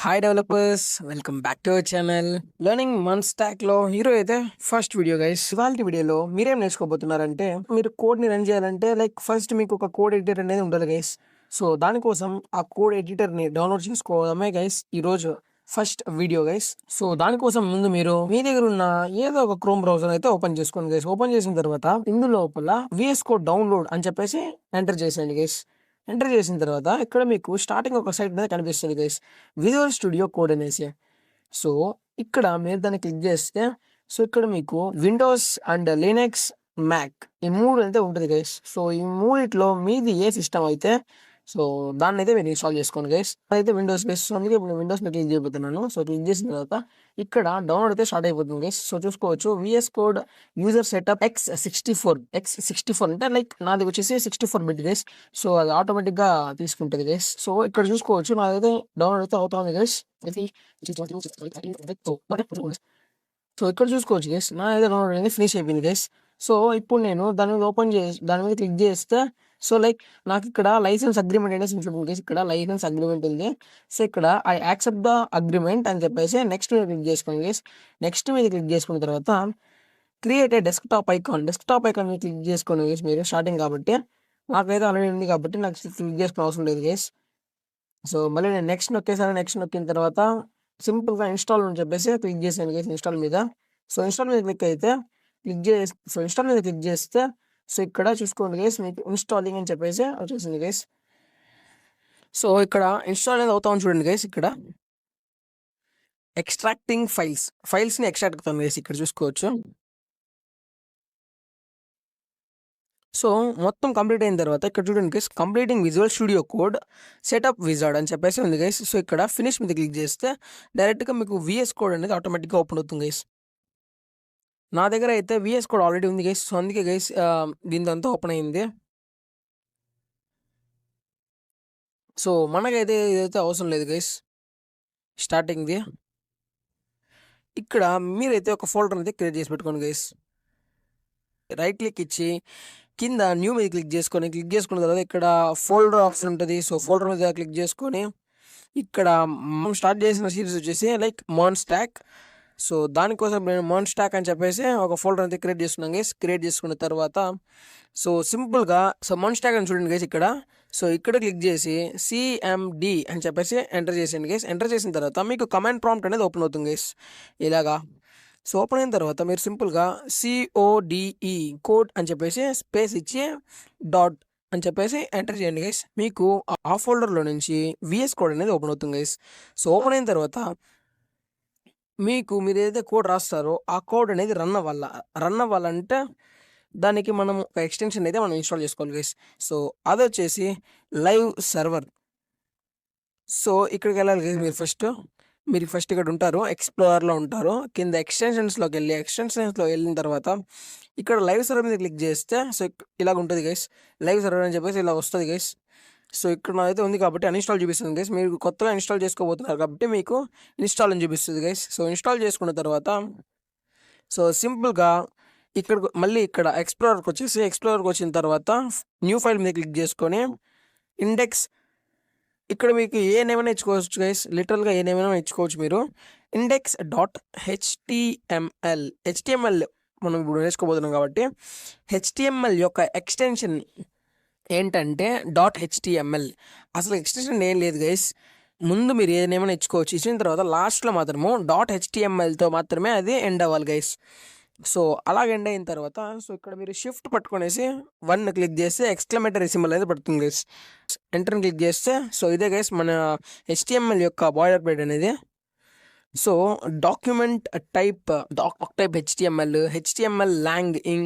Hi developers, welcome back to our channel learning Mann stock లో hero అయితే first video guys. ఇవాళ వీడియోలో మీరేం నేర్చుకోబోతున్నారంటే, మీరు కోడ్ ని రన్ చేయాలంటే ఫస్ట్ మీకు ఒక కోడ్ ఎడిటర్ అనేది ఉండాలి గైస్. సో దానికోసం ఆ కోడ్ ఎడిటర్ ని డౌన్లోడ్ చేసుకోవడమే గైస్ ఈ రోజు ఫస్ట్ వీడియో గైస్. సో దానికోసం ముందు మీరు మీ దగ్గర ఉన్న ఏదో ఒక క్రోమ్ బ్రౌజర్ అయితే ఓపెన్ చేసుకోండి గైస్. ఓపెన్ చేసిన తర్వాత ఇందులోపల VS కోడ్ డౌన్లోడ్ అని చెప్పేసి ఎంటర్ చేసేయండి గైస్. ఎంటర్ చేసిన తర్వాత ఇక్కడ మీకు స్టార్టింగ్ ఒక సైట్ మీద కనిపిస్తుంది గైస్, విజువల్ స్టూడియో కోడ్ అనేసి. సో ఇక్కడ మీరు దాన్ని క్లిక్ చేస్తే ఇక్కడ మీకు విండోస్ అండ్ లినక్స్, మ్యాక్ ఈ మూడు అయితే ఉంటుంది గైస్. సో ఈ మూడిట్లో మీది ఏ సిస్టమ్ అయితే దాన్ని అయితే మీరు ఇన్స్టాల్ చేసుకోండి గైస్. అయితే విండోస్ గైస్. సో అందుకే ఇప్పుడు విండోస్ మీద క్లిక్ చేయబోతున్నాను. సో క్లిక్ చేసిన తర్వాత ఇక్కడ డౌన్లోడ్ అయితే స్టార్ట్ అయిపోతుంది గైస్. సో చూసుకోవచ్చు VS code user setup X64 అంటే నాది వచ్చేసి 64 బిట్ గైస్. సో అది ఆటోమేటిక్ గా తీసుకుంటుంది గైస్. సో ఇక్కడ చూసుకోవచ్చు నాదైతే డౌన్లోడ్ అయితే అవుతుంది గైస్. సో ఇక్కడ చూసుకోవచ్చు గైస్, నా అయితే డౌన్లోడ్ అనేది ఫినిష్ అయిపోయింది గైస్. సో ఇప్పుడు నేను దాని మీద దాని మీద క్లిక్ చేస్తే నాకు ఇక్కడ లైసెన్స్ అగ్రిమెంట్ అనేది ఉంటుంది గైస్. ఇక్కడ లైసెన్స్ అగ్రిమెంట్ ఉంది. సో ఇక్కడ ఐ యాక్సెప్ట్ ద అగ్రిమెంట్ అని చెప్పేసి నెక్స్ట్ మీద క్లిక్ చేసుకోండి గైస్. నెక్స్ట్ మీద క్లిక్ చేసుకున్న తర్వాత క్రియేట్ ఏ డెస్క్టాప్ ఐకాన్ మీద క్లిక్ చేసుకోండి గైస్. మీరు స్టార్టింగ్ కాబట్టి నాకైతే ఆల్రెడీ ఉంది కాబట్టి నాకు క్లిక్ చేసుకునే అవసరం లేదు గైస్. సో మళ్ళీ నేను నెక్స్ట్ నొక్కేసాను. నెక్స్ట్ నొక్కిన తర్వాత సింపుల్గా ఇన్స్టాల్ అని చెప్పేసి క్లిక్ చేసాను గైస్ ఇన్స్టాల్ మీద. సో ఇన్స్టాల్ మీద క్లిక్ అయితే ఇన్స్టాల్ మీద క్లిక్ చేస్తే ఇక్కడ చూసుకోండి గైస్, మీకు ఇన్స్టాలింగ్ అని చెప్పేసి వచ్చేసింది గైస్. సో ఇక్కడ ఇన్స్టాల్ అనేది అవుతామని చూడండి గైస్. ఇక్కడ ఎక్స్ట్రాక్టింగ్ ఫైల్స్ని ఎక్స్ట్రాక్ట్ అవుతాను గైస్. ఇక్కడ చూసుకోవచ్చు. సో మొత్తం కంప్లీట్ అయిన తర్వాత ఇక్కడ చూడండి guys, completing visual studio code setup wizard అని చెప్పేసి ఉంది గైస్. సో ఇక్కడ ఫినిష్ మీద క్లిక్ చేస్తే డైరెక్ట్గా మీకు VS కోడ్ అనేది ఆటోమేటిక్గా ఓపెన్ అవుతుంది గైస్. నా దగ్గర అయితే VS కోడ్ ఆల్రెడీ ఉంది గైస్. సో అందుకే గైస్ దీంతో ఓపెన్ అయింది. సో మనకైతే ఇదైతే అవసరం లేదు గైస్ స్టార్టింగ్ది. ఇక్కడ మీరైతే ఒక ఫోల్డర్ అయితే క్రియేట్ చేసి పెట్టుకోండి గైస్. రైట్ క్లిక్ ఇచ్చి కింద న్యూ మీద క్లిక్ చేసుకున్న తర్వాత ఇక్కడ ఫోల్డర్ ఆప్షన్ ఉంటుంది. సో ఫోల్డర్ మీద క్లిక్ చేసుకొని ఇక్కడ మనం స్టార్ట్ చేసిన సిరీస్ వచ్చేసి మాన్ స్టాక్. సో దానికోసం నేను మాన్ స్టాక్ అని చెప్పేసి ఒక ఫోల్డర్ అయితే క్రియేట్ చేసుకున్నాను గైస్. క్రియేట్ చేసుకున్న తర్వాత సింపుల్గా మాన్ స్టాక్ అని చూడండి గైస్ ఇక్కడ. సో ఇక్కడ క్లిక్ చేసి CMD అని చెప్పేసి ఎంటర్ చేసేయండి గైస్. ఎంటర్ చేసిన తర్వాత మీకు కమాండ్ ప్రాంప్ట్ అనేది ఓపెన్ అవుతుంది గైస్ ఇలాగా. సో ఓపెన్ అయిన తర్వాత మీరు సింపుల్గా CODE కోడ్ అని చెప్పేసి స్పేస్ ఇచ్చి డాట్ అని చెప్పేసి ఎంటర్ చేయండి గైస్. మీకు ఆ ఫోల్డర్లో నుంచి VS కోడ్ అనేది ఓపెన్ అవుతుంది గైస్. సో ఓపెన్ అయిన తర్వాత మీరు ఏదైతే కోడ్ రాస్తారో ఆ కోడ్ అనేది రన్ అవ్వాలంటే దానికి మనం ఒక ఎక్స్టెన్షన్ అయితే మనం ఇన్స్టాల్ చేసుకోవాలి గైస్. సో అది వచ్చేసి లైవ్ సర్వర్. సో ఇక్కడికి వెళ్ళాలి గైస్. మీరు ఫస్ట్ ఇక్కడ ఉంటారు, ఎక్స్ప్లోరర్లో ఉంటారు. కింద ఎక్స్టెన్షన్స్లోకి వెళ్ళిన తర్వాత ఇక్కడ లైవ్ సర్వర్ మీద క్లిక్ చేస్తే ఇలాగ ఉంటుంది గైస్. లైవ్ సర్వర్ అని చెప్పేసి ఇలా వస్తుంది గైస్. సో ఇక్కడ నాదైతే ఉంది కాబట్టి అన్ఇన్స్టాల్ చూపిస్తుంది గైస్. మీరు కొత్తగా ఇన్స్టాల్ చేసుకోబోతున్నారు కాబట్టి మీకు ఇన్స్టాల్ అని చూపిస్తుంది గైస్. సో ఇన్స్టాల్ చేసుకున్న తర్వాత సింపుల్గా మళ్ళీ ఇక్కడ ఎక్స్ప్లోరర్కి వచ్చిన తర్వాత న్యూ ఫైల్ మీద క్లిక్ చేసుకొని ఇండెక్స్, ఇక్కడ మీకు ఏ నేమైనా ఇచ్చుకోవచ్చు గైస్. లిటరల్గా ఏ నేమైనా ఇచ్చుకోవచ్చు మీరు. HTML మనం ఇప్పుడు నేర్చుకోబోతున్నాం కాబట్టి HTML యొక్క ఎక్స్టెన్షన్ ఏంటంటే .html. అసలు ఎక్స్టెన్షన్ ఏం లేదు గైస్. ముందు మీరు ఏమైనా ఇచ్చుకోవచ్చు. ఇచ్చిన తర్వాత లాస్ట్లో మాత్రము .htmlతో మాత్రమే అది ఎండ్ అవ్వాలి గైస్. సో అలాగ ఎండ్ అయిన తర్వాత ఇక్కడ మీరు షిఫ్ట్ పట్టుకొనేసి 1 క్లిక్ చేస్తే ఎక్స్క్లమేటరీ సింబల్ అనేది పడుతుంది గైస్. ఎంటర్ని క్లిక్ చేస్తే ఇదే గైస్ మన HTML యొక్క బాయిలర్ ప్లేట్ అనేది. So document type HTML lang in.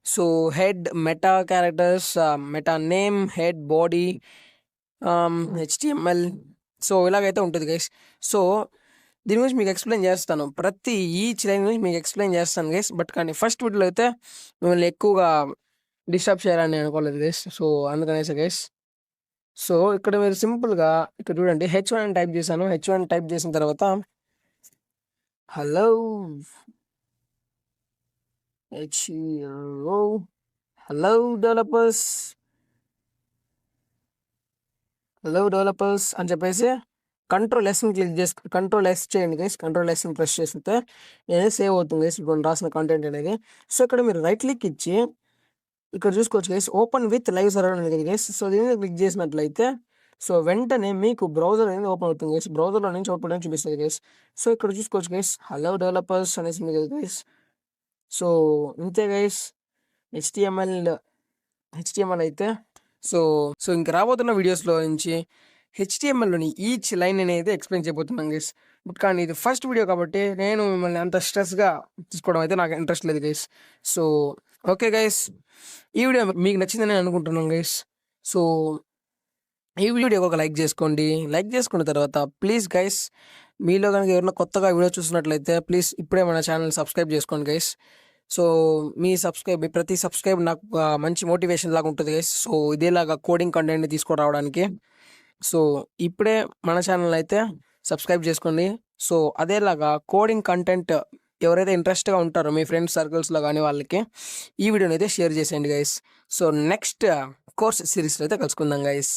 So head meta characters, meta name, head body, HTML. So ఇలాగైతే ఉంటుంది గైస్. సో దీని గురించి మీకు ఎక్స్ప్లెయిన్ చేస్తాను, ప్రతి ఈచ్ లైన్ గురించి మీకు ఎక్స్ప్లెయిన్ చేస్తాను గైస్. బట్ కానీ ఫస్ట్ వీడియోలో అయితే మిమ్మల్ని ఎక్కువగా డిస్టర్బ్ చేయాలని అనుకోలేదు గైస్. సో అందుకనేసి గైస్. సో ఇక్కడ మీరు సింపుల్గా ఇక్కడ చూడండి H1 అని టైప్ చేశాను. H1 టైప్ చేసిన తర్వాత హలో డెవలపర్స్ అని చెప్పేసి కంట్రోల్ ఎస్ చేయండి గైస్. కంట్రోల్ ఎస్ ప్రెస్ చేస్తే అనేది సేవ్ అవుతుంది గైస్ ఇప్పుడు రాసిన కంటెంట్ అనేది. సో ఇక్కడ మీరు రైట్ క్లిక్ ఇచ్చి ఇక్కడ చూసుకోవచ్చు guys, open with live server అనేది కదా గైస్. సో దీన్ని క్లిక్ చేసినట్లయితే సో వెంటనే మీకు బ్రౌజర్ అనేది ఓపెన్ అవుతుంది గైస్. బ్రౌజర్లో నుంచి అవుట్పుట్ అని చూపిస్తుంది గైస్. సో ఇక్కడ చూసుకోవచ్చు గైస్, హలో డెవలపర్స్ అనేసి ఉంది కదా గైస్. సో ఇంతే గైస్, హెచ్టిఎంఎల్ అయితే సో సో ఇంకా రాబోతున్న వీడియోస్లో నుంచి హెచ్టిఎంఎల్లోని ఈచ్ లైన్ అనేది ఎక్స్ప్లెయిన్ చేయబోతున్నాం గైస్. బట్ కానీ ఇది ఫస్ట్ వీడియో కాబట్టి నేను మిమ్మల్ని అంత స్ట్రెస్గా తీసుకోవడం అయితే నాకు ఇంట్రెస్ట్ లేదు గైస్. సో ఓకే గైస్, ఈ వీడియో మీకు నచ్చిందని అనుకుంటున్నాం గైస్. సో ఈ వీడియోకి ఒక లైక్ చేసుకోండి. లైక్ చేసుకున్న తర్వాత ప్లీజ్ గైస్, మీలో కనుక ఎవరైనా కొత్తగా వీడియో చూసినట్లయితే ప్లీజ్ ఇప్పుడే మన ఛానల్ సబ్స్క్రైబ్ చేసుకోండి గైస్. సో మీ ప్రతి సబ్స్క్రైబ్ నాకు మంచి మోటివేషన్ లాగా ఉంటుంది గైస్. సో ఇదేలాగా కోడింగ్ కంటెంట్ని తీసుకురావడానికి సో ఇప్పుడే మన ఛానల్ అయితే సబ్స్క్రైబ్ చేసుకోండి. సో అదేలాగా కోడింగ్ కంటెంట్ ఎవరైతే ఇంట్రెస్ట్గా ఉంటారో మీ ఫ్రెండ్స్ సర్కిల్స్లో కానీ వాళ్ళకి ఈ వీడియోని అయితే షేర్ చేసేయండి గైస్. సో నెక్స్ట్ కోర్స్ సిరీస్లో అయితే కలుసుకుందాం గైస్.